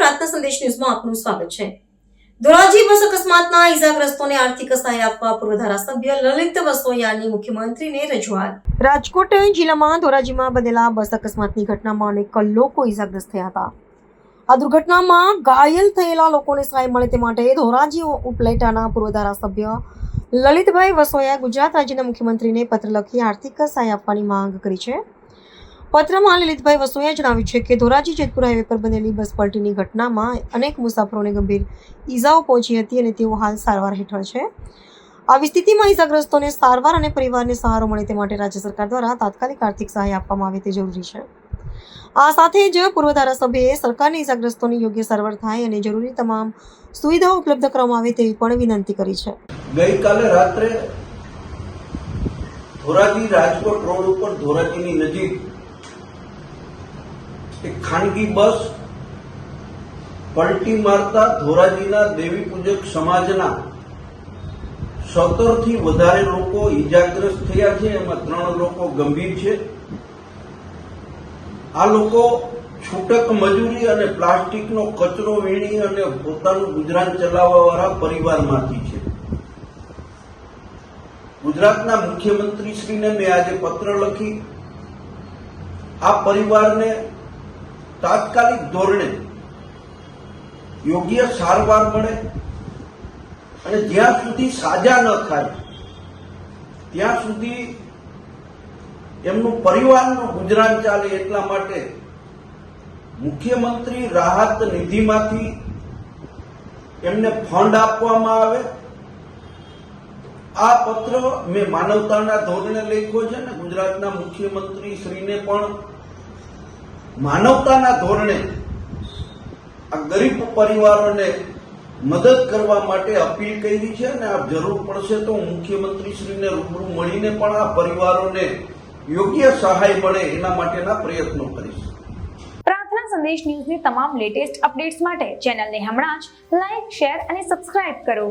પ્રાર્થના સંદેશ ન્યૂઝમાં આપનું સ્વાગત છે। ધોરાજી બસ અકસ્માતના ઈજાગ્રસ્તોને આર્થિક સહાય આપવા પૂર્વ ધારાસભ્ય લલિત વસોયાની મુખ્યમંત્રીને રજૂઆત। રાજકોટ જિલ્લામાં ધોરાજીમાં બનેલા બસ અકસ્માતની ઘટનામાં અનેક લોકો ઈજાગ્રસ્ત થયા હતા। આ દુર્ઘટનામાં ઘાયલ થયેલા લોકોને સહાય મળે તે માટે ધોરાજી ઉપલેટાના પૂર્વ ધારાસભ્ય લલિતભાઈ વસોયાએ ગુજરાત રાજ્યના મુખ્યમંત્રીને પત્ર લખી આર્થિક સહાય આપવાની માંગ કરી છે। પત્રમાં લલિતભાઈ વસોયાએ જણાવ્યું છે કે ધોરાજી જેતપુર હાઈવે પર બનેલી બસ પલટીની ઘટનામાં અનેક મુસાફરોને ગંભીર ઈજાઓ પહોંચી હતી અને તેઓ હાલ સારવાર હેઠળ છે। આવી સ્થિતિમાં ઈજાગ્રસ્તોને સારવાર અને પરિવારને સહારો મળે તે માટે રાજ્ય સરકાર દ્વારા તાત્કાલિક આર્થિક સહાય આપવામાં આવે તે જરૂરી છે। આ સાથે જ પૂર્વ ધારાસભ્યએ સરકારને ઈજાગ્રસ્તોની યોગ્ય સારવાર થાય અને જરૂરી તમામ સુવિધાઓ ઉપલબ્ધ કરવામાં આવે તેવી પણ વિનંતી કરી છે। ગઈકાલે રાત્રે ધોરાજી રાજકોટ રોડ ઉપર ધોરાજીની નજીક એક ખાનગી બસ પલટી મારતા ધોરાજીના દેવી પૂજક સમાજના 17 થી વધારે લોકો ઈજાગ્રસ્ત થયા છે। એમાં 3 લોકો ગંભીર છે। આ લોકો છૂટક મજૂરી અને પ્લાસ્ટિકનો કચરો વીણી અને પોતાનું ગુજરાન ચલાવવાવાળા પરિવારમાંથી છે। ગુજરાતના મુખ્યમંત્રીશ્રીને મેં આજે પત્ર લખી આ પરિવારને તાત્કાલિક ધોરણે યોગ્ય સારવાર મળે અને જ્યાં સુધી સાજા ન થાય ત્યાં સુધી એમનું પરિવારનું ગુજરાન ચાલે એટલા માટે મુખ્યમંત્રી રાહત નિધિમાંથી એમને ફંડ આપવામાં આવે। આ પત્ર મેં માનવતાના ધોરણે લખ્યો છે ને ગુજરાતના મુખ્યમંત્રી શ્રીને પણ માનવતાના ધોરણે આ ગરીબ પરિવારોને મદદ કરવા માટે અપીલ કરી છે અને આ જરૂર પડશે તો હું મુખ્યમંત્રી શ્રીને રૂબરૂ મળીને પણ આ પરિવારોને યોગ્ય સહાય મળે એના માટેના પ્રયત્નો કરીશ। પ્રાર્થના સંદેશ ન્યૂઝની તમામ લેટેસ્ટ અપડેટ્સ માટે ચેનલને હમણાં જ લાઈક, શેર અને સબસ્ક્રાઇબ કરો।